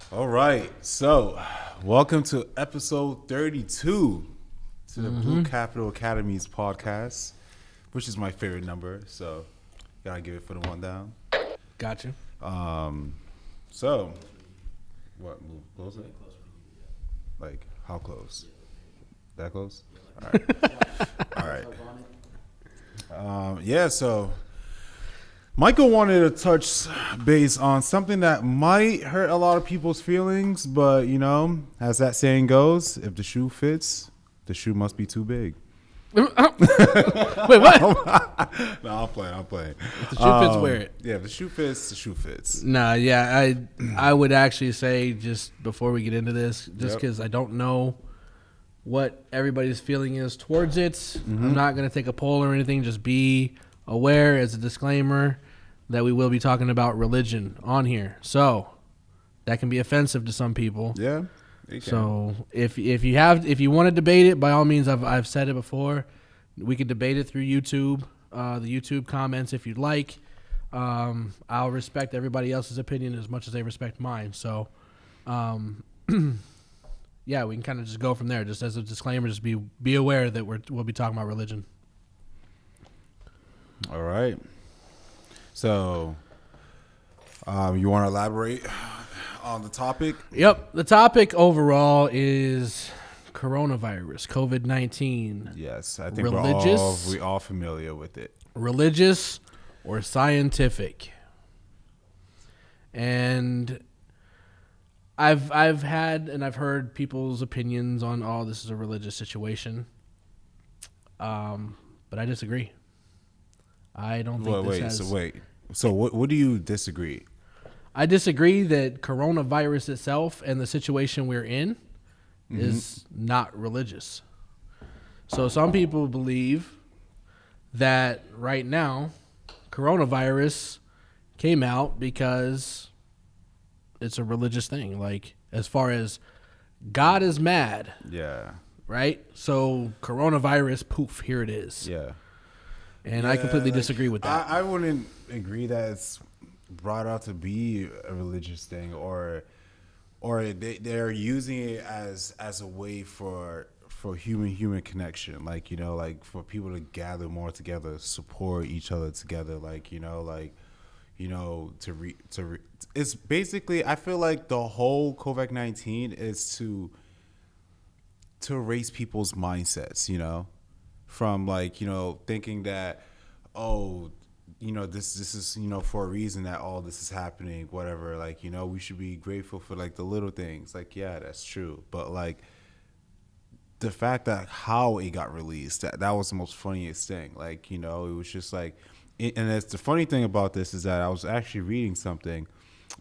All right, so welcome to episode 32 to the Blue Capital Academy's podcast, which is my favorite number. So, gotta give it for the one down. Gotcha. So, what? Move closer? Like how close? That close? All right. All right. Yeah. So, Michael wanted to touch base on something that might hurt a lot of people's feelings, but you know, as that saying goes, if the shoe fits, the shoe must be too big. Wait, what? No, I'm playing. If the shoe fits, wear it. Yeah, if the shoe fits, the shoe fits. Nah, yeah, I would actually say, just before we get into this, just because I don't know what everybody's feeling is towards it, I'm not going to take a poll or anything. Just be aware, as a disclaimer, that we will be talking about religion on here. So that can be offensive to some people. Yeah. So if you want to debate it, by all means, I've said it before. We could debate it through YouTube, the YouTube comments if you'd like. I'll respect everybody else's opinion as much as they respect mine. So, yeah, we can kind of just go from there. Just as a disclaimer, just be aware that we'll be talking about religion. All right. So, you want to elaborate on the topic? Yep. The topic overall is coronavirus, COVID-19. Yes, I think Religious? we're all familiar with it. Religious or scientific. And I've had and I've heard people's opinions on, oh, this is a religious situation. But I disagree. I don't think So what do you disagree? I disagree that coronavirus itself and the situation we're in is not religious. So some people believe that right now coronavirus came out because it's a religious thing. Like, as far as God is mad. Yeah. Right? So coronavirus, poof, here it is. Yeah. And I completely disagree with that. I wouldn't agree that it's brought out to be a religious thing, or they're using it as a way for human connection, like, you know, like for people to gather more together, support each other together, like, you know, like, you know, it's basically, I feel like the whole COVID-19 is to raise people's mindsets, you know, from, like, you know, thinking that, oh, you know, this is, you know, for a reason that all this is happening, whatever, like, you know, we should be grateful for, like, the little things. Like, yeah, that's true. But, like, the fact that how it got released, that was the most funniest thing. Like, you know, it was just like, and it's the funny thing about this is that I was actually reading something.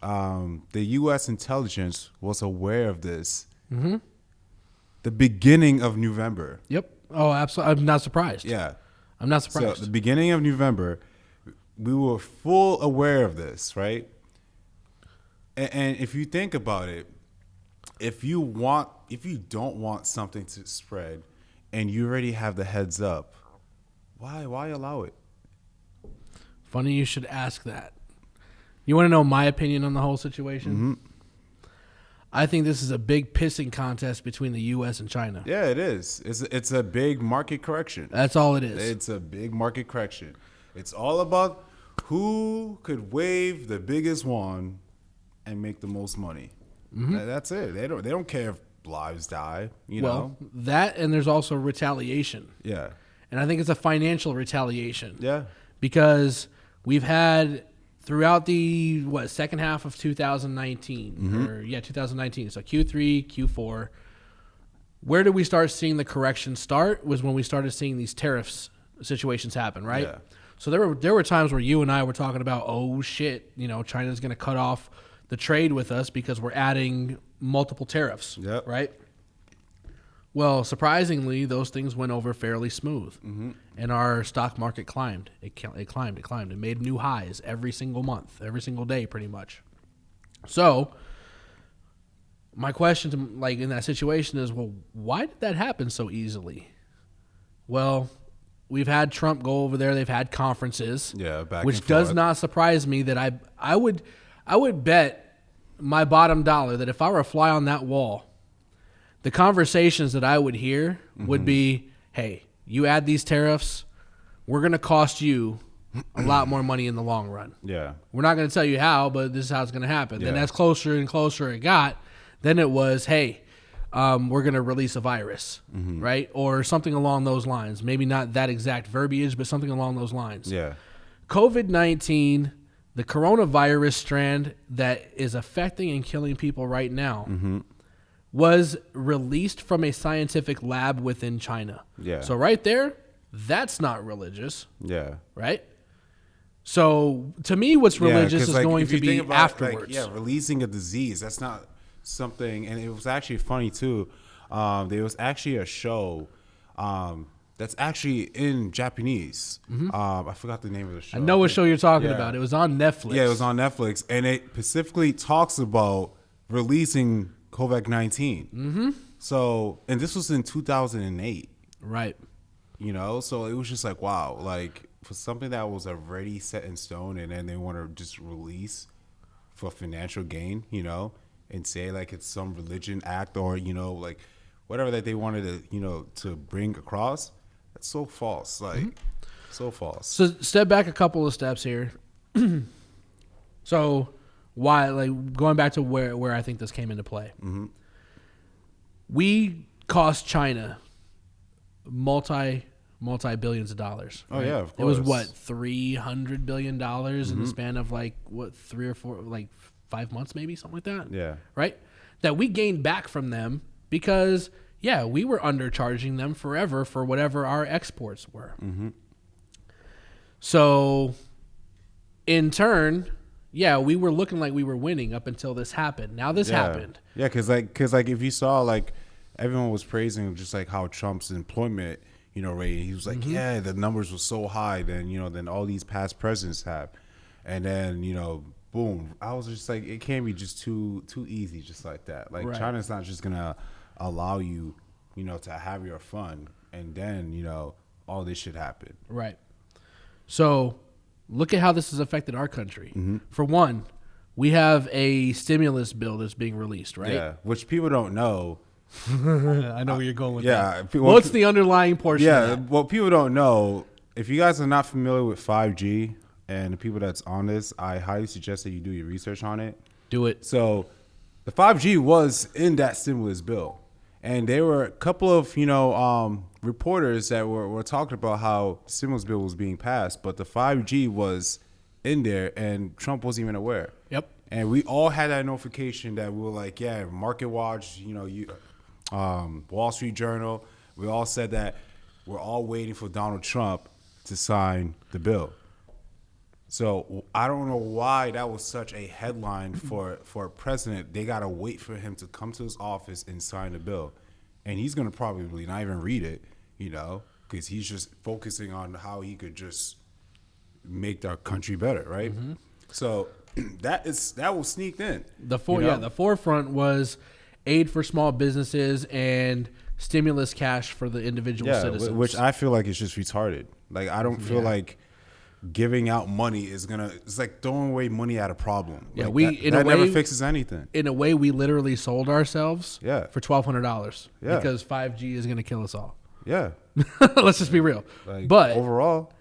The U.S. intelligence was aware of this the beginning of November. Yep. Oh, absolutely. I'm not surprised. Yeah. I'm not surprised. So the beginning of November, we were full aware of this, right? And if you think about it, if you don't want something to spread and you already have the heads up, why allow it? Funny you should ask that. You want to know my opinion on the whole situation? I think this is a big pissing contest between the U.S. and China. Yeah, it is. It's a big market correction. That's all it is. It's a big market correction. It's all about who could wave the biggest wand and make the most money. That's it. They don't care if lives die. You know that, and there's also retaliation. Yeah, and I think it's a financial retaliation. Yeah, because we've had throughout the second half of 2019 2019. So Q3, Q4. Where did we start seeing the correction start? Was when we started seeing these tariffs situations happen, right? Yeah. So there were times where you and I were talking about, oh shit, you know, China's going to cut off the trade with us because we're adding multiple taraffs, right? Well, surprisingly, those things went over fairly smooth, and our stock market climbed. It climbed. It made new highs every single month, every single day, pretty much. So my question to, like, in that situation is, well, why did that happen so easily? Well, we've had Trump go over there. They've had conferences, back which and does forth. not surprise me. That I would bet my bottom dollar that if I were a fly on that wall, the conversations that I would hear would be, hey, you add these tariffs, we're going to cost you a lot more money in the long run. Yeah. We're not going to tell you how, but this is how it's going to happen. Yeah. Then as closer and closer it got, then it was, hey, we're going to release a virus, right? Or something along those lines. Maybe not that exact verbiage, but something along those lines. Yeah. COVID-19, the coronavirus strand that is affecting and killing people right now, was released from a scientific lab within China. Yeah. So right there, that's not religious, Yeah. right? So to me, what's religious 'cause, is like, going if to you be think about, afterwards. Like, releasing a disease, that's not something. And it was actually funny too. There was actually a show that's actually in Japanese. I forgot the name of the show. I know what show you're talking Yeah. about. It was on Netflix. Yeah, it was on Netflix, and it specifically talks about releasing COVID-19. So, and this was in 2008. Right. You know, so it was just like, wow, like for something that was already set in stone, and then they want to just release for financial gain, you know, and say like it's some religion act or, you know, like whatever that they wanted to, you know, to bring across. That's so false, like so false. So step back a couple of steps here. So why, like going back to where I think this came into play. We cost China multi-billions of dollars. Oh, right? yeah, of It was course. what, $300 billion in the span of like what, 3 or 4, like 5 months, maybe something like that. Yeah. Right. That we gained back from them because we were undercharging them forever for whatever our exports were. So in turn, we were looking like we were winning up until this happened. Now this happened. Yeah, because if you saw, like, everyone was praising just like how Trump's employment, you know, rate. He was like, yeah, the numbers were so high than all these past presidents have, and then, you know, boom. I was just like, it can't be just too easy, just like that. Like, Right. China's not just gonna allow you, you know, to have your fun, and then, you know, all this should happen. Right. So look at how this has affected our country. For one, we have a stimulus bill that's being released, right? Yeah, which people don't know. I know where you're going with Yeah, that. well, What's the underlying portion Yeah, of that? what people don't know, if you guys are not familiar with 5G and the people that's on this, I highly suggest that you do your research on it. Do it. So the 5G was in that stimulus bill. And there were a couple of, you know, reporters that were talking about how the stimulus bill was being passed, but the 5G was in there and Trump wasn't even aware. Yep. And we all had that notification that we were like, yeah, Market Watch, you know, Wall Street Journal, we all said that we're all waiting for Donald Trump to sign the bill. So I don't know why that was such a headline for a president. They got to wait for him to come to his office and sign the bill. And he's going to probably not even read it, you know, because he's just focusing on how he could just make our country better, right? So that was sneaked in. The know? forefront was aid for small businesses and stimulus cash for the individual citizens. Which I feel like is just retarded. Like, I don't feel like giving out money is gonna. It's like throwing away money at a problem. Yeah, like that never fixes anything. In a way, we literally sold ourselves for $1,200 Yeah. because 5G is going to kill us all. Yeah, Let's just be real. like, But overall,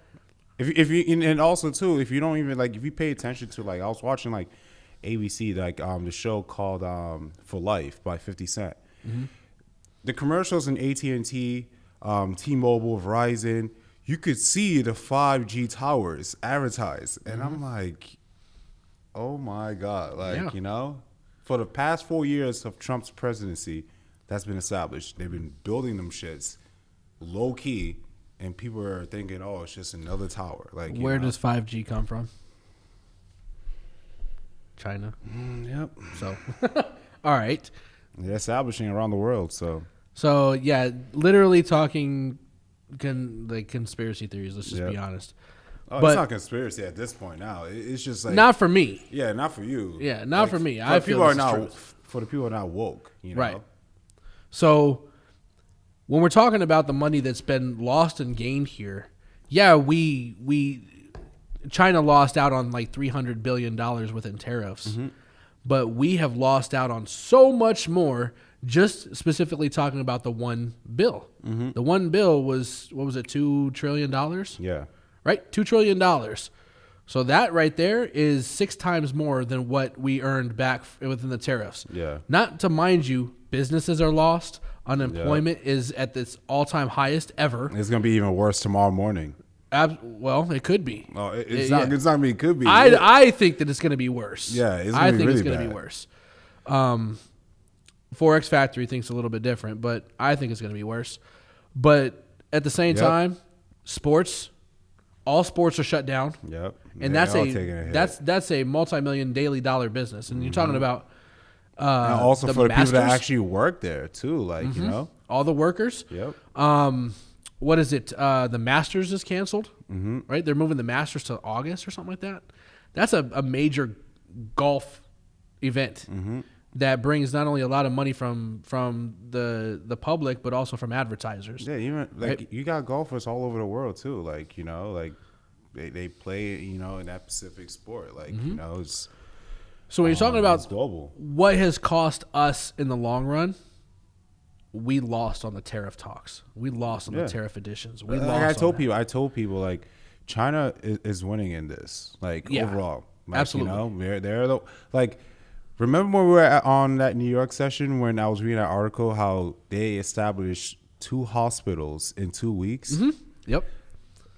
if you and also too, if you don't even like, if you pay attention to, like, I was watching like ABC, like the show called For Life by 50 Cent. The commercials in AT&T, T-Mobile, Verizon, you could see the 5G towers advertised. And I'm like, oh my God. Like, you know, for the past 4 years of Trump's presidency, that's been established. They've been building them shits low key, and people are thinking, oh, it's just another tower. Like, where does 5G come from? China. Yep. So, all right. They're establishing around the world, so. So, yeah, literally talking like conspiracy theories, let's just be honest. Oh, But- it's not conspiracy at this point now. It's just like. Not for me. Yeah, not for you. Yeah, not for me. For I the feel people this are is not truth. for the people who are not woke, you know. Right. So, when we're talking about the money that's been lost and gained here, China lost out on like $300 billion within tariffs. but we have lost out on so much more. Just specifically talking about the one bill. Mm-hmm. The one bill was, what was it, $2 trillion? Yeah. Right? $2 trillion. So that right there is 6 times more than what we earned back within the tariffs. Yeah. Not to mind you, businesses are lost. Unemployment is at its all-time highest ever. It's going to be even worse tomorrow morning. Well, it could be. Oh, it's not going to be. It could be. I think that it's going to be worse. Yeah, I think it's going to be worse. Forex Factory thinks a little bit different, but I think it's going to be worse. But at the same time, all sports are shut down. Yep. And that's a multi-million daily dollar business. And you're talking about and also for the people that actually work there too, like, you know, all the workers. Yep. What is it? The Masters is canceled, right? They're moving the Masters to August or something like that. That's a major golf event that brings not only a lot of money from the public, but also from advertisers. Yeah, even like you got golfers all over the world too. Like, you know, like they play, you know, in that specific sport. Like, you know, it's so when you're talking about global, what has cost us in the long run, we lost on the tariff talks. We lost on the tariff additions. We lost. I told people like China is winning in this. Like overall, like, absolutely. You know, they're the like. Remember when we were on that New York session when I was reading that article how they established 2 hospitals in 2 weeks? Mm-hmm. Yep.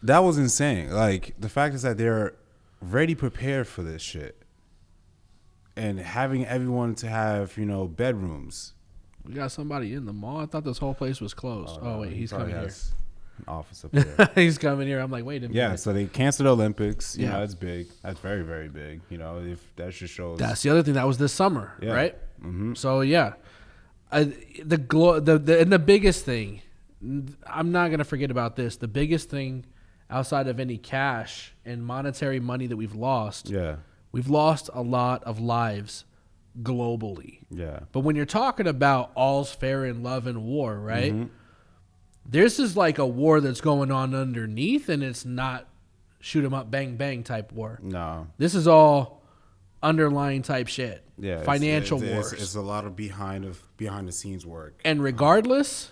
That was insane. Like, the fact is that they're ready prepared for this shit. And having everyone to have, you know, bedrooms. We got somebody in the mall. I thought this whole place was closed. Oh wait, he's coming here. An office up there. He's coming here. I'm like, wait a minute. Yeah, so they canceled the Olympics. You know, that's big. That's very, very big. You know, if that just shows. That's the other thing. That was this summer, right? Mm-hmm. So yeah, the biggest thing. I'm not gonna forget about this. The biggest thing, outside of any cash and monetary money that we've lost. Yeah. We've lost a lot of lives globally. Yeah. But when you're talking about all's fair in love and war, right? This is like a war that's going on underneath, and it's not shoot 'em up, bang, bang type war. No. This is all underlying type shit. Yeah. Financial wars. It's a lot of behind the scenes work. And regardless,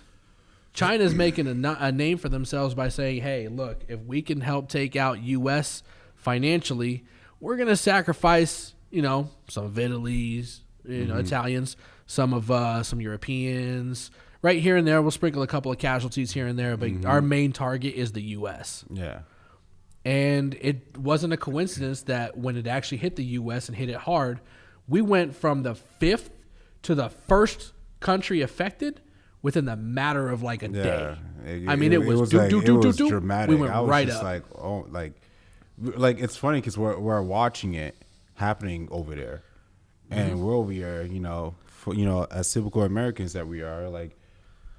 China's making a name for themselves by saying, hey, look, if we can help take out U.S. financially, we're going to sacrifice, you know, some of Italy's, you know, Italians, some Europeans. Right here and there, we'll sprinkle a couple of casualties here and there, but our main target is the U.S. Yeah. And it wasn't a coincidence that when it actually hit the U.S. and hit it hard, we went from the 5th to the 1st country affected within the matter of like a day. It was dramatic. We went right just up. Like, oh, like it's funny because we're watching it happening over there, and we're over here, you know, as typical Americans that we are, like,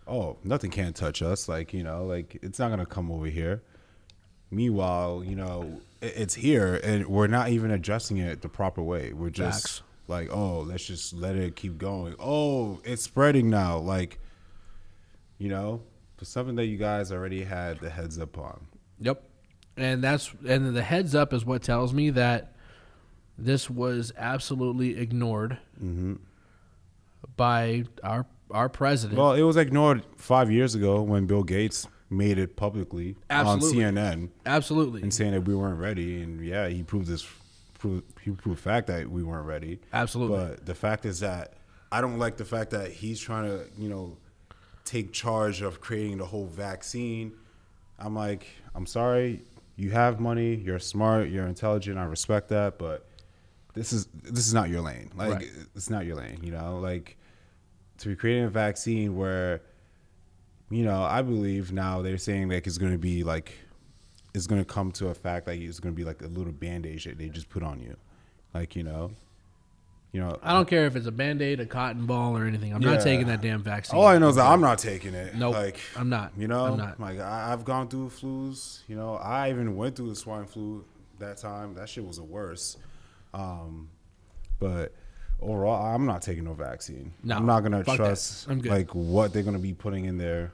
oh, nothing can touch us, like, you know, like it's not gonna come over here. Meanwhile, you know, it's here, and we're not even addressing it the proper way. We're just like, oh, let's just let it keep going. Oh, it's spreading now, like, you know, for something that you guys already had the heads up on. Yep. And the heads up is what tells me that this was absolutely ignored by our president. Well, it was ignored 5 years ago when Bill Gates made it publicly on CNN. Absolutely. And saying that we weren't ready. And yeah, he proved the fact that we weren't ready. Absolutely. But the fact is that I don't like the fact that he's trying to, you know, take charge of creating the whole vaccine. I'm like, I'm sorry, you have money, you're smart, you're intelligent, I respect that, but this is not your lane. Like, it's not your lane, you know? Like, to be creating a vaccine where, you know, I believe now they're saying like it's going to be like, it's going to come to a fact like it's going to be like a little Band-Aid that they just put on you. Like, you know, I don't care if it's a Band-Aid, a cotton ball, or anything. I'm not taking that damn vaccine. All I know is that I'm not taking it. Nope, like, I'm not. You know, I'm not. Like I've gone through flus. You know, I even went through the swine flu that time. That shit was the worst. But overall, I'm not taking no vaccine. No, I'm not gonna trust like what they're gonna be putting in there.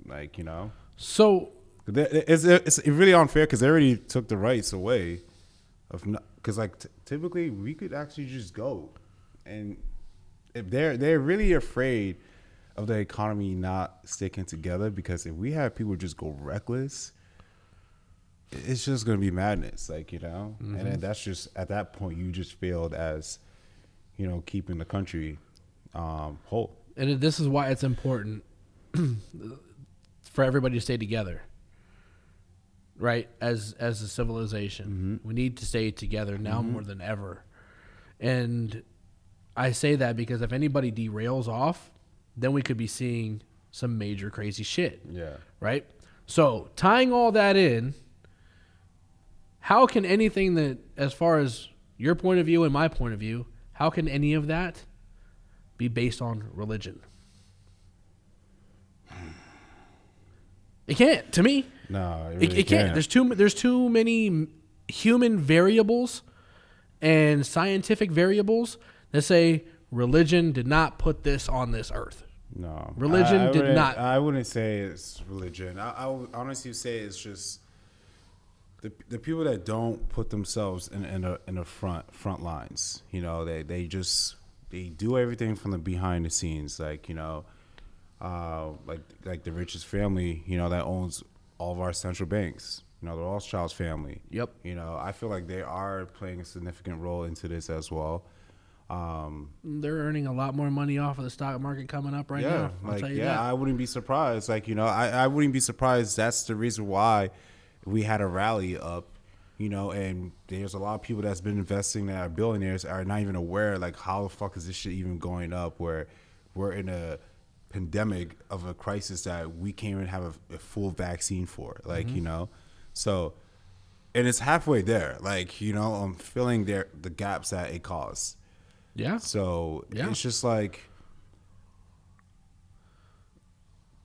Like, you know, so it's really unfair because they already took the rights away of because like typically we could actually just go, and if they're really afraid of the economy not sticking together, because if we have people just go reckless, it's just gonna be madness, like, you know. And then that's just, at that point, you just failed as, you know, keeping the country whole. And this is why it's important for everybody to stay together, right? As a civilization, we need to stay together now more than ever. And I say that because if anybody derails off, then we could be seeing some major crazy shit. Yeah. Right? So tying all that in, how can anything that, as far as your point of view and my point of view, how can any of that be based on religion? It can't, to me. No, it really can't. There's too many human variables and scientific variables that say religion did not put this on this earth. No. Religion did not. I wouldn't say it's religion. I would honestly say it's just the people that don't put themselves in the front lines. You know, they do everything from the behind the scenes, like, you know, like the richest family, you know, that owns all of our central banks. You know, the Rothschilds family. Yep. You know, I feel like they are playing a significant role into this as well. They're earning a lot more money off of the stock market coming up right now. I'll tell you that. I wouldn't be surprised. Like, you know, I wouldn't be surprised. That's the reason why we had a rally up, you know, and there's a lot of people that's been investing that are billionaires are not even aware, like, how the fuck is this shit even going up, where we're in a pandemic of a crisis that we can't even have a full vaccine for, like, you know. So, and it's halfway there, like, you know, I'm filling the gaps that it caused. Yeah. So it's just like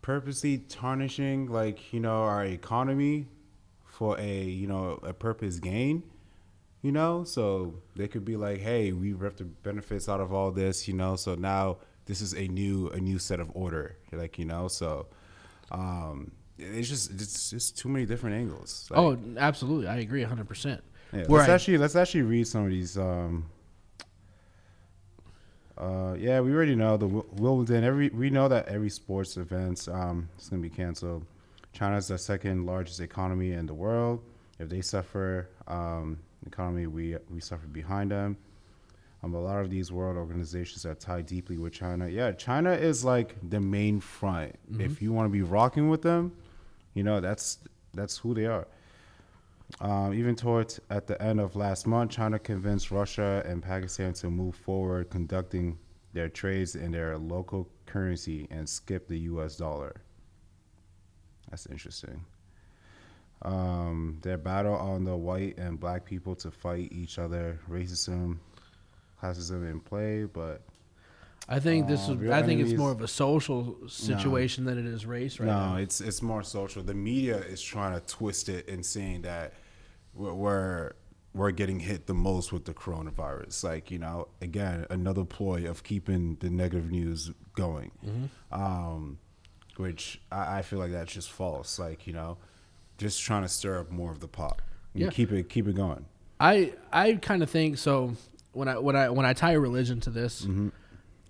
purposely tarnishing, like, you know, our economy for a purpose gain, you know. So they could be like, hey, we rip the benefits out of all this, you know. So now this is a new set of order, like, you know. So it's just too many different angles. Like, oh, absolutely, I agree 100%. Yeah, let's actually read some of these. Yeah, we already know we know that every sports event is gonna be canceled. China's the second largest economy in the world. If they suffer economy, we suffer behind them. A lot of these world organizations are tied deeply with China. Yeah, China is like the main front. If you want to be rocking with them, you know, that's who they are. Even towards at the end of last month, China convinced Russia and Pakistan to move forward conducting their trades in their local currency and skip the U.S. dollar. That's interesting. Their battle on the white and black people to fight each other, racism, classism in play, but I think it's more of a social situation than it is race right now. No, it's more social. The media is trying to twist it and saying that we're getting hit the most with the coronavirus. Like, you know, again, another ploy of keeping the negative news going, which I feel like that's just false. Like, you know, just trying to stir up more of the pot and keep it going. I kind of think so. When I tie religion to this.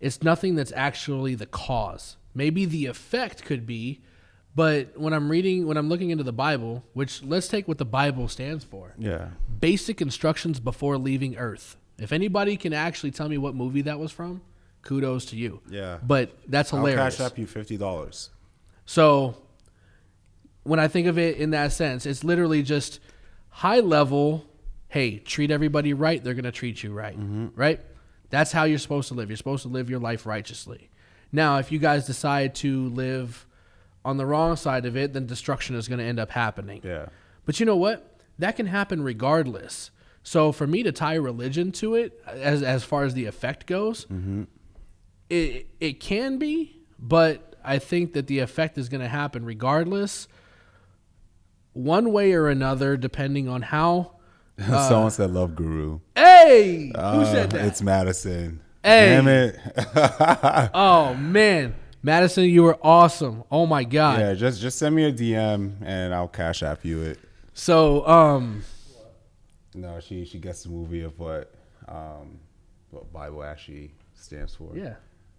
It's nothing that's actually the cause. Maybe the effect could be, but when I'm looking into the Bible, which let's take what the Bible stands for. Yeah. Basic instructions before leaving Earth. If anybody can actually tell me what movie that was from, kudos to you. Yeah. But that's hilarious. I'll cash up you $50. So when I think of it in that sense, it's literally just high level, hey, treat everybody right, they're going to treat you right. Right? That's how you're supposed to live. You're supposed to live your life righteously. Now, if you guys decide to live on the wrong side of it, then destruction is going to end up happening. Yeah. But you know what? That can happen regardless. So for me to tie religion to it, as far as the effect goes, it can be, but I think that the effect is going to happen regardless, one way or another, depending on how. Someone said Love Guru. Hey! Who said that? It's Madison. Hey. Damn it. Oh, man. Madison, you were awesome. Oh, my God. Yeah, just send me a DM and I'll cash app you it. So, No, she gets the movie of what Bible actually stands for. Yeah,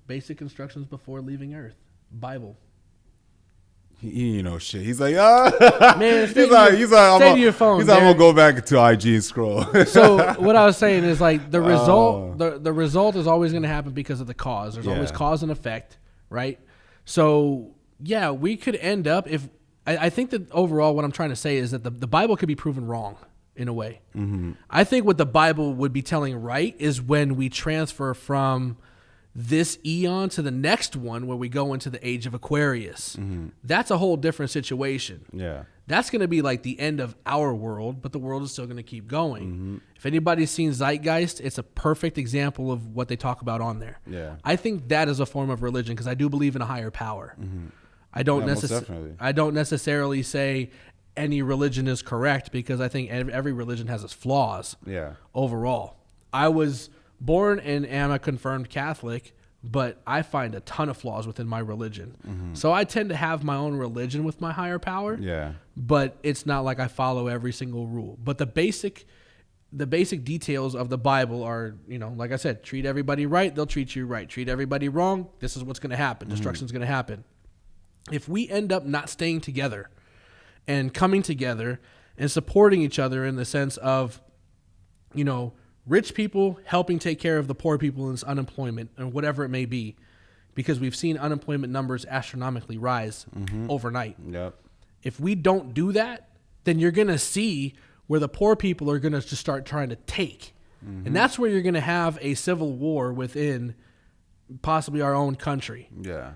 basic instructions before leaving Earth. Bible. He shit. He's like, man, he's like, I'm gonna go back to IG and scroll. So what I was saying is like the result, the result is always going to happen because of the cause. There's always cause and effect, right? So yeah, we could end up if I think that overall what I'm trying to say is that the Bible could be proven wrong in a way. Mm-hmm. I think what the Bible would be telling right is when we transfer from this eon to the next one where we go into the age of Aquarius. Mm-hmm. That's a whole different situation. Yeah. That's going to be like the end of our world, but the world is still going to keep going. Mm-hmm. If anybody's seen Zeitgeist, it's a perfect example of what they talk about on there. Yeah. I think that is a form of religion because I do believe in a higher power. Mm-hmm. I don't necessarily say any religion is correct because I think every religion has its flaws. Yeah. Overall, I was born and am a confirmed Catholic, but I find a ton of flaws within my religion. Mm-hmm. So I tend to have my own religion with my higher power. Yeah. But it's not like I follow every single rule. But the basic details of the Bible are, like I said, treat everybody right, they'll treat you right. Treat everybody wrong, this is what's going to happen. Mm-hmm. Destruction's going to happen. If we end up not staying together and coming together and supporting each other in the sense of, rich people helping take care of the poor people in unemployment or whatever it may be, because we've seen unemployment numbers astronomically rise overnight. Yep. If we don't do that, then you're going to see where the poor people are going to just start trying to take. Mm-hmm. And that's where you're going to have a civil war within possibly our own country. Yeah.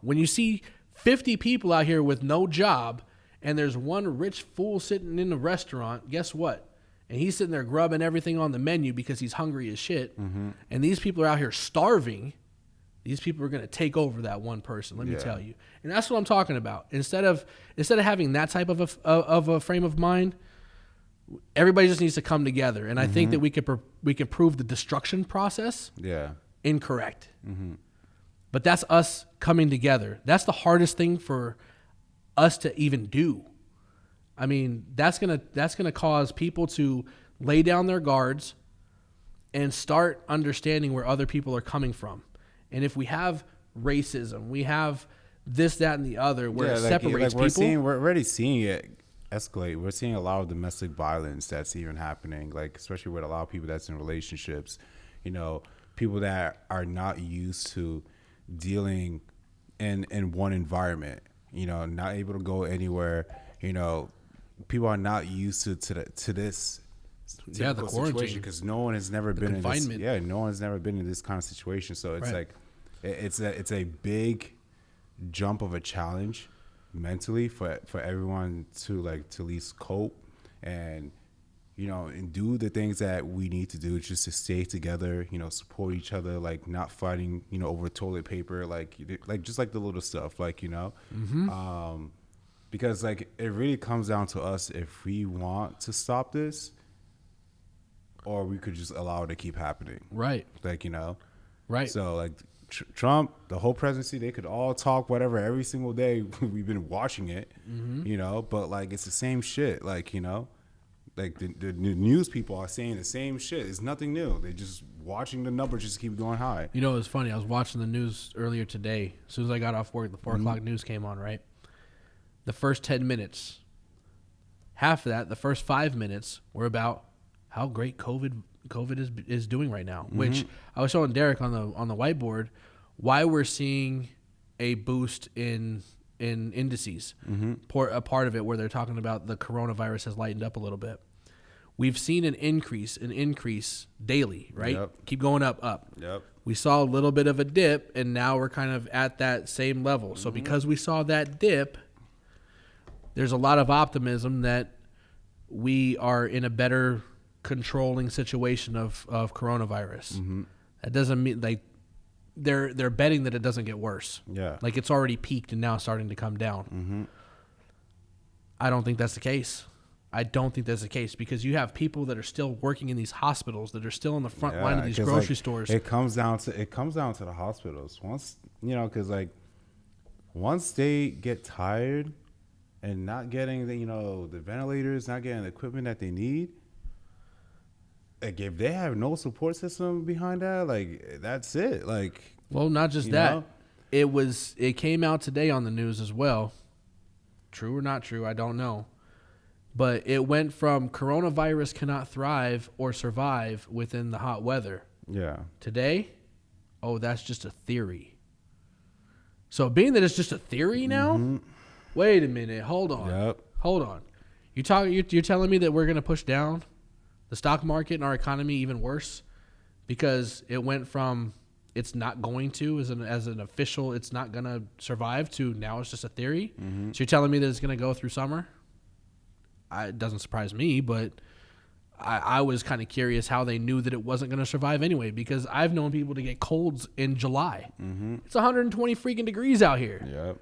When you see 50 people out here with no job and there's one rich fool sitting in a restaurant, guess what? And he's sitting there grubbing everything on the menu because he's hungry as shit. Mm-hmm. And these people are out here starving. These people are going to take over that one person, let me tell you. And that's what I'm talking about. Instead of having that type of a frame of mind, everybody just needs to come together. And I think that we can prove the destruction process incorrect. Mm-hmm. But that's us coming together. That's the hardest thing for us to even do. I mean, that's gonna cause people to lay down their guards and start understanding where other people are coming from. And if we have racism, we have this, that, and the other, where it separates people. We're already seeing it escalate. We're seeing a lot of domestic violence that's even happening, like especially with a lot of people that's in relationships. People that are not used to dealing in one environment. Not able to go anywhere. People are not used to this the quarantine situation because no one has never been in this. Yeah, no one's never been in this kind of situation. So it's like it's a big jump of a challenge mentally for everyone to at least cope and and do the things that we need to do just to stay together. Support each other, like not fighting over toilet paper, like just like the little stuff, Mm-hmm. Because it really comes down to us if we want to stop this, or we could just allow it to keep happening. Right. Right. So Trump, the whole presidency, they could all talk whatever every single day. We've been watching it, but it's the same shit. The news people are saying the same shit. It's nothing new. They're just watching the numbers just keep going high. It's funny. I was watching the news earlier today. As soon as I got off work, the 4 o'clock news came on, right? The first 10 minutes, half of that, the first 5 minutes were about how great COVID is doing right now. Mm-hmm. Which I was showing Derek on the whiteboard why we're seeing a boost in indices. Mm-hmm. A part of it where they're talking about the coronavirus has lightened up a little bit. We've seen an increase daily, right? Yep. Keep going up. Yep. We saw a little bit of a dip, and now we're kind of at that same level. So because we saw that dip, there's a lot of optimism that we are in a better controlling situation of coronavirus. Mm-hmm. That doesn't mean they're betting that it doesn't get worse. Yeah. It's already peaked and now starting to come down. Mm-hmm. I don't think that's the case. Because you have people that are still working in these hospitals that are still on the front line of these grocery stores. It comes down to the hospitals. Once because once they get tired and not getting the ventilators, not getting the equipment that they need, like if they have no support system behind that, like that's it. Like, well, not just that. It came out today on the news as well. True or not true, I don't know. But it went from coronavirus cannot thrive or survive within the hot weather. Yeah. Today, oh, that's just a theory. So being that it's just a theory now, wait a minute, hold on. Yep. Hold on. You're telling me that we're going to push down the stock market and our economy even worse because it went from it's not going to as an official, it's not going to survive to now it's just a theory. So you're telling me that it's going to go through summer? It doesn't surprise me, but I was kind of curious how they knew that it wasn't going to survive anyway, because I've known people to get colds in July. It's 120 freaking degrees out here. Yep.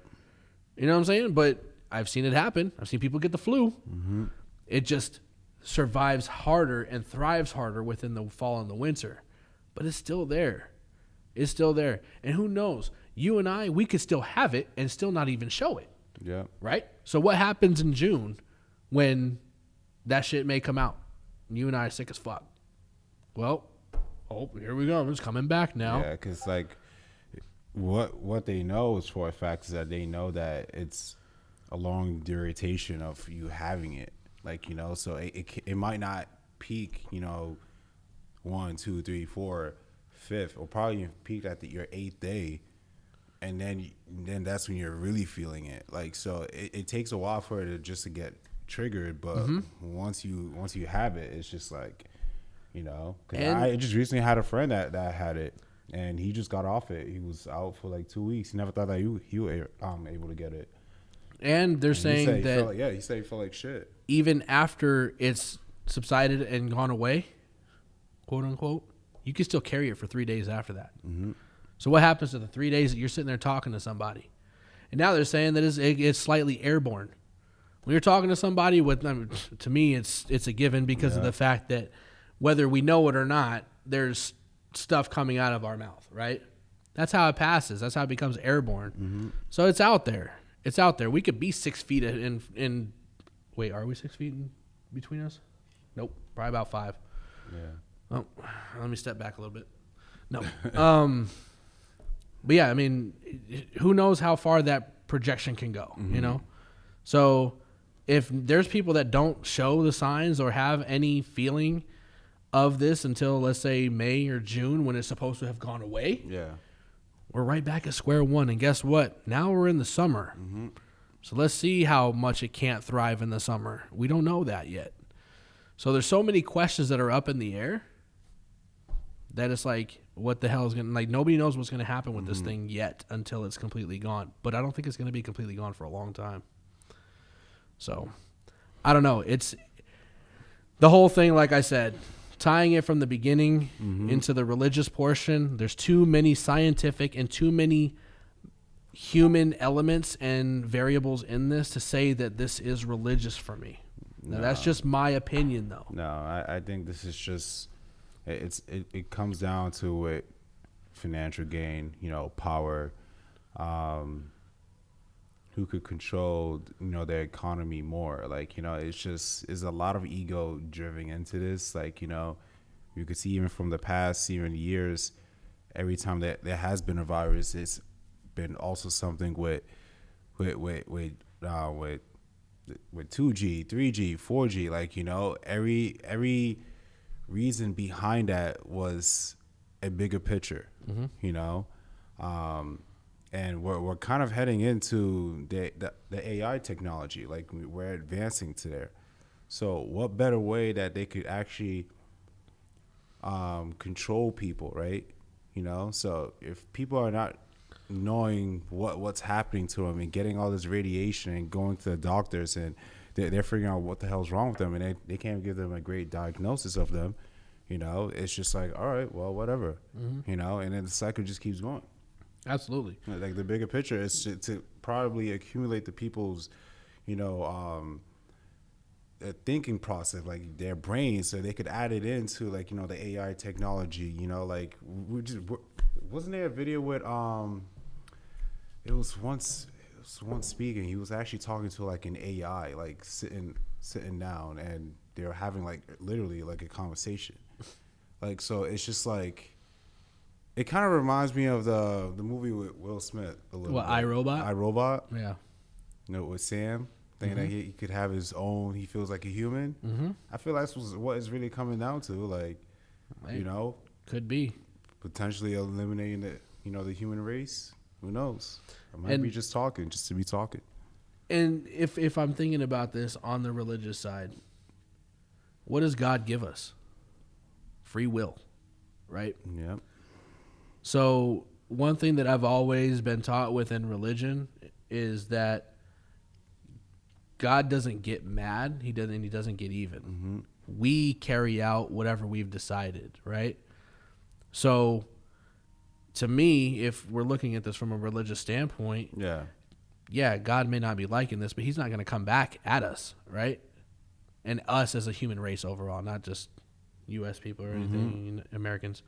You know what I'm saying? But I've seen it happen. I've seen people get the flu. It just survives harder and thrives harder within the fall and the winter. But it's still there. It's still there. And who knows? You and I, we could still have it and still not even show it. Yeah. Right? So what happens in June when that shit may come out? You and I are sick as fuck. Well, oh, here we go. It's coming back now. Yeah, because like what they know is for a fact is that they know that it's a long duration of you having it. Like, you know, so it might not peak, you know, 1, 2, 3, 4, 5th, or probably even peak at your 8th day. And then that's when you're really feeling it. Like, so it takes a while for it to get triggered, but once you have it, it's just like, you know, 'cause I just recently had a friend that had it, and he just got off it. He was out for like 2 weeks. He never thought that he was able to get it. And they're saying that he said he felt like shit. Even after it's subsided and gone away, quote unquote, you can still carry it for 3 days after that. So what happens to the 3 days that you're sitting there talking to somebody? And now they're saying that it's slightly airborne. When you're talking to somebody to me, it's a given because of the fact that whether we know it or not, there's stuff coming out of our mouth, right? That's how it passes. That's how it becomes airborne. So it's out there. It's out there. We could be 6 feet in wait, are we 6 feet in between us? Nope, probably about 5. Yeah. Oh, let me step back a little bit. No. But yeah, I mean, who knows how far that projection can go, you know? So if there's people that don't show the signs or have any feeling of this until, let's say, May or June when it's supposed to have gone away, we're right back at square one. And guess what? Now we're in the summer. So let's see how much it can't thrive in the summer. We don't know that yet. So there's so many questions that are up in the air that it's like, what the hell is going to, like, nobody knows what's going to happen with this thing yet until it's completely gone. But I don't think it's going to be completely gone for a long time. So, I don't know. It's the whole thing, like I said, tying it from the beginning into the religious portion. There's too many scientific and too many human elements and variables in this to say that this is religious for me. Now, that's just my opinion, though. No, I think this is just... It comes down to it, financial gain, you know, power, who could control, you know, their economy more. Like, you know, it's a lot of ego driven into this. Like, you know, you could see even from the past even years, every time that there has been a virus, it's been also something with 2G, 3G, 4G. Like, you know, every reason behind that was a bigger picture, you know, and we're kind of heading into the AI technology. Like, we're advancing to there. So what better way that they could actually control people, right? You know, so if people are not knowing what's happening to them and getting all this radiation and going to the doctors and they're figuring out what the hell's wrong with them, and they can't give them a great diagnosis of them. You know, it's just like, all right, well, whatever. You know, and then the cycle just keeps going. Absolutely. Like, the bigger picture is to probably accumulate the people's, you know, thinking process, like their brains, so they could add it into, like, you know, the AI technology. You know, like, wasn't there a video with it was once speaking. He was actually talking to like an AI, like sitting down, and they were having like literally like a conversation. Like, so it's just like, it kind of reminds me of the movie with Will Smith a little What, bit. iRobot? iRobot. Yeah. You know, with Sam, thinking that he could have his own, he feels like a human. Mm-hmm. I feel that's what it's really coming down to. Like, you know, could be potentially eliminating the human race. Who knows? I might be just talking, just to be talking. And if I'm thinking about this on the religious side, what does God give us? Free will, right? Yep. So one thing that I've always been taught within religion is that God doesn't get mad. He doesn't get even. Mm-hmm. We carry out whatever we've decided, right? So to me, if we're looking at this from a religious standpoint, yeah, God may not be liking this, but he's not going to come back at us, right? And us as a human race overall, not just U.S. people or anything, Americans.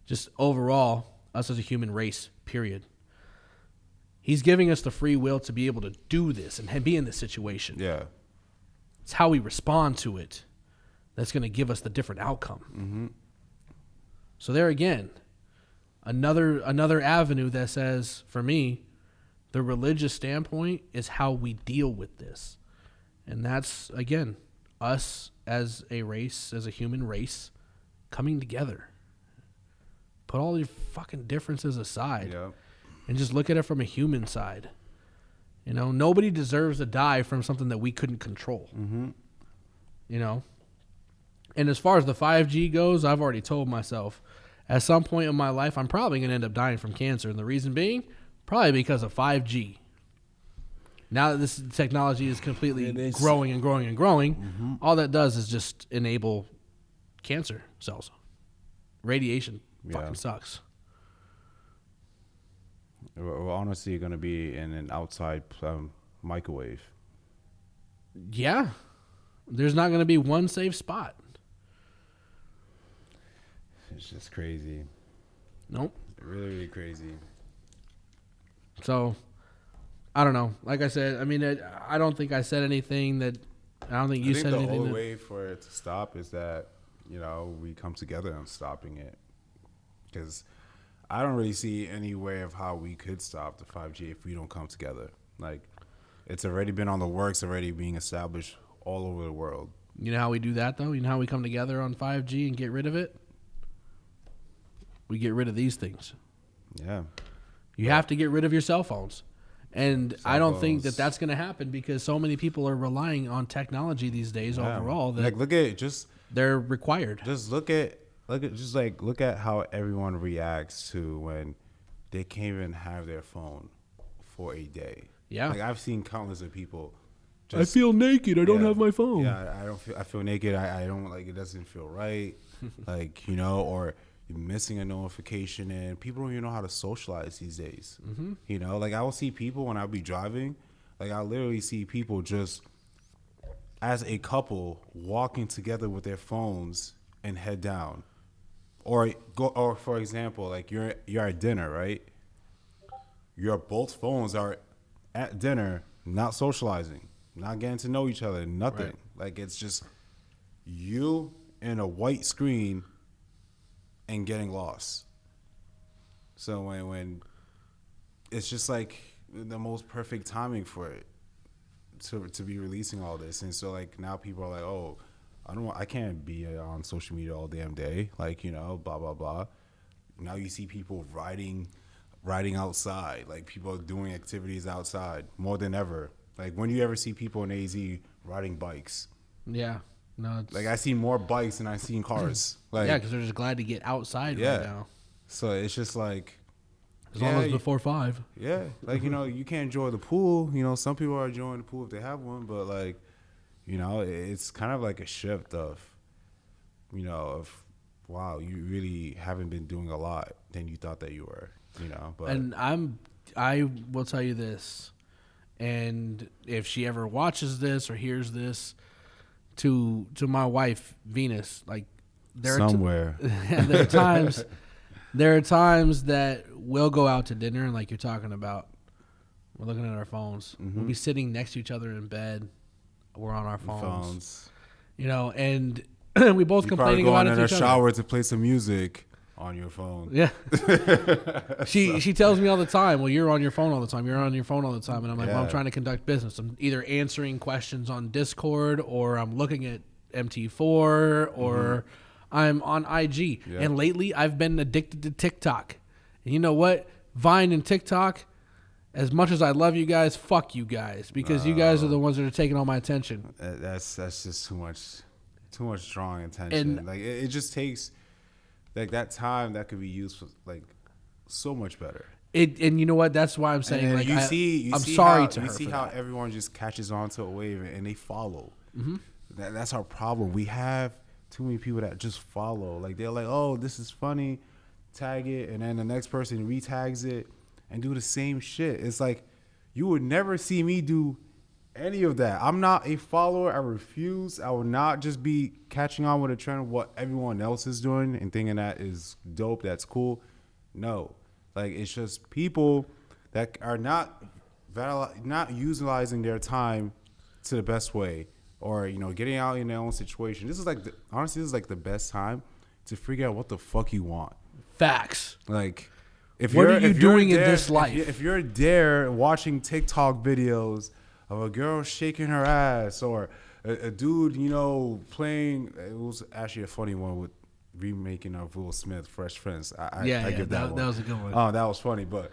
Just overall, us as a human race, period. He's giving us the free will to be able to do this and be in this situation. Yeah. It's how we respond to it that's going to give us the different outcome. Mm-hmm. So there again, another avenue that says, for me, the religious standpoint is how we deal with this. And that's, again, us as a race, as a human race, coming together. Put all your fucking differences aside and just look at it from a human side. You know, nobody deserves to die from something that we couldn't control. Mm-hmm. You know? And as far as the 5G goes, I've already told myself, at some point in my life, I'm probably going to end up dying from cancer. And the reason being, probably because of 5G. Now that this technology is completely growing and growing and growing, all that does is just enable cancer cells. Radiation fucking sucks. We're honestly going to be in an outside microwave. Yeah. There's not going to be one safe spot. It's just crazy. Nope. Really, really crazy. So, I don't know. Like I said, I mean, I don't think I said anything that, I don't think you said anything. The only way for it to stop is that, you know, we come together on stopping it. Because I don't really see any way of how we could stop the 5G if we don't come together. Like, it's already been on the works, already being established all over the world. You know how we do that, though? You know how we come together on 5G and get rid of it? We get rid of these things. Yeah. You have to get rid of your cell phones. And I don't think that that's going to happen because so many people are relying on technology these days overall that like they're required. Just look at how everyone reacts to when they can't even have their phone for a day. Yeah. Like I've seen countless of people. I feel naked. I don't have my phone. Yeah, I feel naked. I don't like it. Doesn't feel right. Like, you know, or you're missing a notification, and people don't even know how to socialize these days. Mm-hmm. You know, like I will see people when I'll be driving, like I literally see people just as a couple walking together with their phones and head down, or for example, like you're at dinner, right? Your both phones are at dinner, not socializing, not getting to know each other, nothing. Right. Like it's just you and a white screen and getting lost. So when it's just like the most perfect timing for it to be releasing all this, and so like now people are like, oh, I can't be on social media all damn day, like, you know, blah blah blah. Now you see people riding outside, like people doing activities outside more than ever. Like when you ever see people in AZ riding bikes? Yeah. No, like I see more bikes than I seen cars. Like, yeah, because they're just glad to get outside right now. So it's just like, as long as before 5. Yeah, like, you know, you can't enjoy the pool. You know, some people are enjoying the pool if they have one, but like, you know, it's kind of like a shift of, you know, of wow, you really haven't been doing a lot than you thought that you were. You know, but and I will tell you this, and if she ever watches this or hears this. To my wife Venus, like there somewhere there are times that we'll go out to dinner and like you're talking about, we're looking at our phones. Mm-hmm. We'll be sitting next to each other in bed. We're on our phones. You know, and we both complaining about it to each other. In a shower to play some music on your phone. Yeah. She tells me all the time, well, you're on your phone all the time. You're on your phone all the time. And I'm like, well, I'm trying to conduct business. I'm either answering questions on Discord or I'm looking at MT4 or I'm on IG. Yeah. And lately I've been addicted to TikTok. And you know what? Vine and TikTok, as much as I love you guys, fuck you guys. Because you guys are the ones that are taking all my attention. That's just too much drawing attention. And like it just takes like that time that could be used for like so much better. And you know what? That's why I'm saying like I'm sorry to her. You see how everyone just catches on to a wave and they follow. Mm-hmm. That's our problem. We have too many people that just follow. Like they're like, oh, this is funny, tag it, and then the next person retags it and do the same shit. It's like you would never see me do any of that. I'm not a follower. I refuse. I will not just be catching on with a trend of what everyone else is doing and thinking that is dope, that's cool. No. Like, it's just people that are not utilizing their time to the best way or, you know, getting out in their own situation. This is like, honestly, this is like the best time to figure out what the fuck you want. Facts. Like, what are you doing in this life? If you're there watching TikTok videos of a girl shaking her ass or a dude, you know, playing. It was actually a funny one with remaking of Will Smith, Fresh Prince. I give that one. That was a good one. Oh, that was funny. But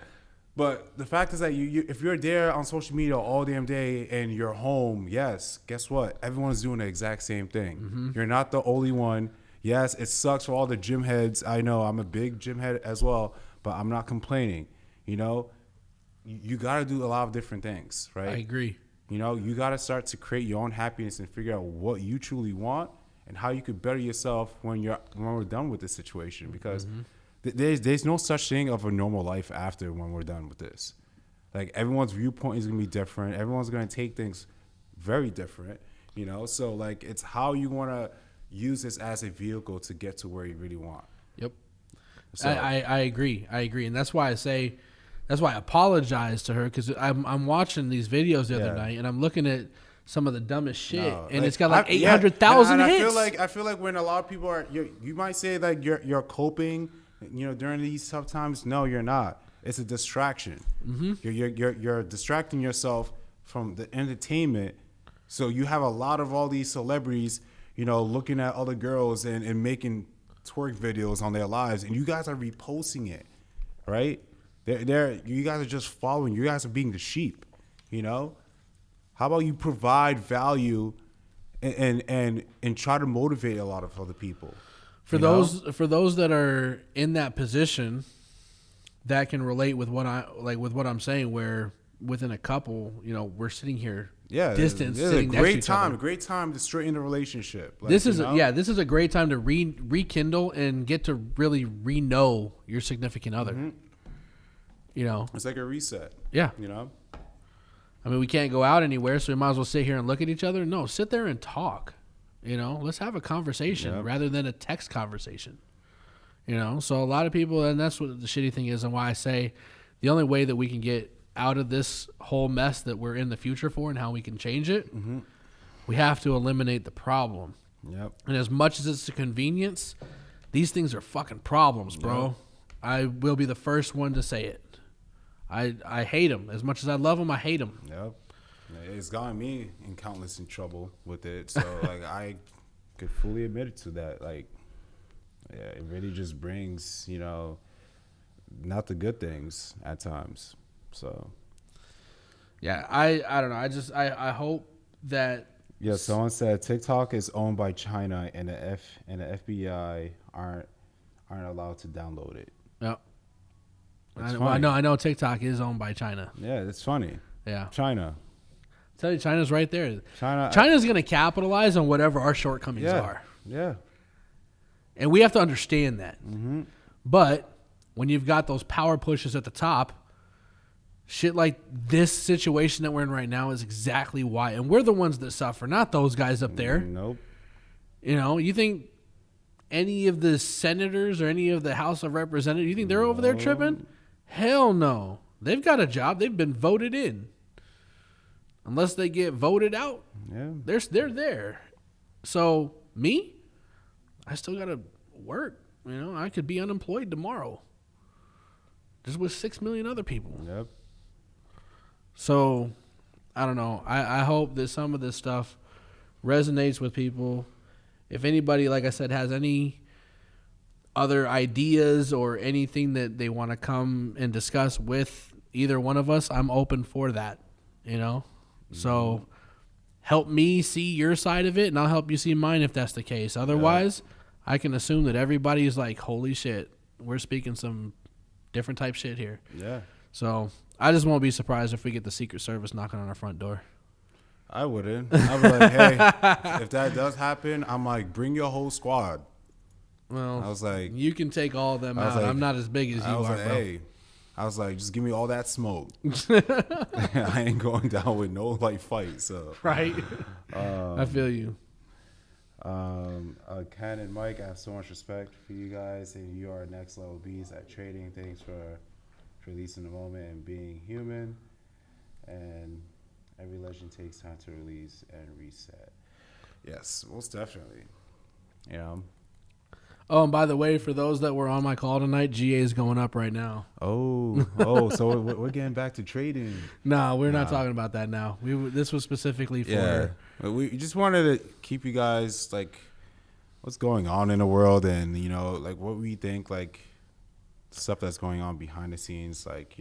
the fact is that you if you're there on social media all damn day and you're home, yes, guess what? Everyone's doing the exact same thing. Mm-hmm. You're not the only one. Yes, it sucks for all the gym heads. I know I'm a big gym head as well, but I'm not complaining. You know, you got to do a lot of different things, right? I agree. You know, you got to start to create your own happiness and figure out what you truly want and how you could better yourself when we're done with this situation. Because there's no such thing of a normal life after when we're done with this. Like, everyone's viewpoint is going to be different. Everyone's going to take things very different, you know? So, like, it's how you want to use this as a vehicle to get to where you really want. Yep. So, I agree. And that's why I apologize to her, because I'm watching these videos the other night and I'm looking at some of the dumbest shit, and like, it's got like 800,000 hits. I feel like when a lot of people are, you might say like you're coping, you know, during these tough times. No, you're not. It's a distraction. Mm-hmm. You're distracting yourself from the entertainment. So you have a lot of all these celebrities, you know, looking at other girls and making twerk videos on their lives, and you guys are reposting it, right? You guys are just following. You guys are being the sheep, you know? How about you provide value and try to motivate a lot of other people? For those that are in that position that can relate with what I'm saying, where within a couple, you know, we're sitting here distance. This is a great time to straighten the relationship. Like, this is a great time to rekindle and get to really re-know your significant other. Mm-hmm. You know, it's like a reset. Yeah. You know, I mean, we can't go out anywhere, so we might as well sit here and look at each other. No, sit there and talk. You know, let's have a conversation rather than a text conversation. You know, so a lot of people, and that's what the shitty thing is, and why I say the only way that we can get out of this whole mess that we're in the future for and how we can change it, we have to eliminate the problem. Yep. And as much as it's a convenience, these things are fucking problems, bro. Yep. I will be the first one to say it. I hate them. As much as I love them, I hate them. Yep. It's gotten me in countless in trouble with it. So, like, I could fully admit to that. Like, yeah, it really just brings, you know, not the good things at times. So, yeah, I don't know. I hope that. Yeah, someone said TikTok is owned by China and the FBI aren't allowed to download it. Yep. I know TikTok is owned by China. Yeah, it's funny. Yeah. China. I tell you, China's right there. China's going to capitalize on whatever our shortcomings are. Yeah. And we have to understand that. Mm-hmm. But when you've got those power pushes at the top, shit like this situation that we're in right now is exactly why. And we're the ones that suffer, not those guys up there. Nope. You know, you think any of the senators or any of the House of Representatives, you think they're over there tripping? Hell no. They've got a job. They've been voted in. Unless they get voted out, they're there. So me, I still gotta work. You know, I could be unemployed tomorrow. Just with 6 million other people. Yep. So, I don't know. I hope that some of this stuff resonates with people. If anybody, like I said, has any other ideas or anything that they want to come and discuss with either one of us, I'm open for that, you know? Mm-hmm. So, help me see your side of it, and I'll help you see mine if that's the case. Otherwise, I can assume that everybody's like, holy shit, we're speaking some different type shit here. Yeah. So I just won't be surprised if we get the Secret Service knocking on our front door. I wouldn't. I'd be like, hey, if that does happen, I'm like, bring your whole squad. Well, I was like, you can take all of them out. Like, I'm not as big as you are, like, bro. Hey, I was like, just give me all that smoke. I ain't going down with no like fight. So right. I feel you. Ken and Mike, I have so much respect for you guys, and you are next level bees at trading. Thanks for releasing the moment and being human. And every legend takes time to release and reset. Yes, most definitely. Yeah. Oh, and by the way, for those that were on my call tonight, GA is going up right now. So we're getting back to trading. No, we're not talking about that now. This was specifically for. Yeah, we just wanted to keep you guys like what's going on in the world, and you know, like what we think, like stuff that's going on behind the scenes. Like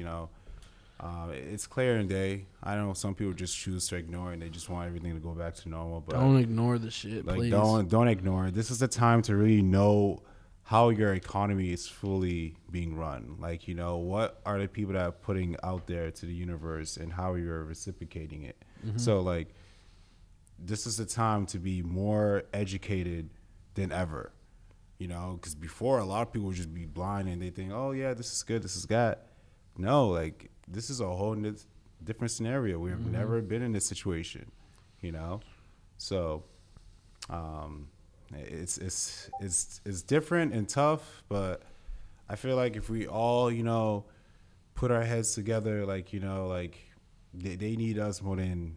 it's clear and day. I know some people just choose to ignore it and they just want everything to go back to normal. But don't ignore the shit, like, please. Don't ignore it. This is the time to really know how your economy is fully being run. Like, you know, what are the people that are putting out there to the universe and how you're reciprocating it. Mm-hmm. So, like, this is the time to be more educated than ever, you know, because before a lot of people would just be blind and they think, oh, yeah, this is good, this is that. No, like, this is a whole different scenario. We've never been in this situation, you know? So, it's different and tough, but I feel like if we all, you know, put our heads together, like, you know, like they need us more than,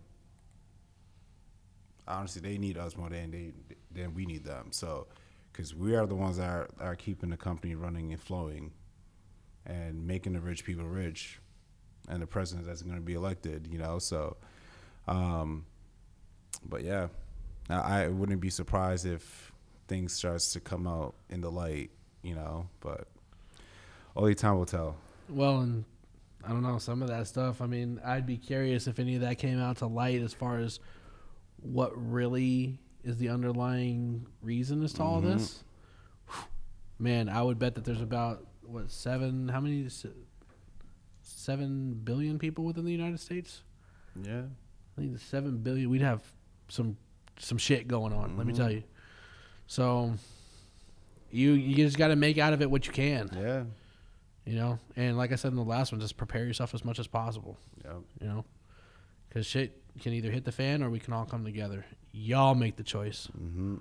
honestly, they need us more than we need them. So, because we are the ones that are keeping the company running and flowing and making the rich people rich and the president that's going to be elected, you know? So, but yeah, I wouldn't be surprised if things starts to come out in the light, you know, but only time will tell. Well, and I don't know, some of that stuff, I mean, I'd be curious if any of that came out to light as far as what really is the underlying reason as to all this. Man, I would bet that there's about, 7 billion people within the United States? Yeah. I think 7 billion. We'd have some shit going on, let me tell you. So you just got to make out of it what you can. Yeah. You know, and like I said in the last one, just prepare yourself as much as possible. Yep. You know, because shit can either hit the fan or we can all come together. Y'all make the choice. Mm-hmm.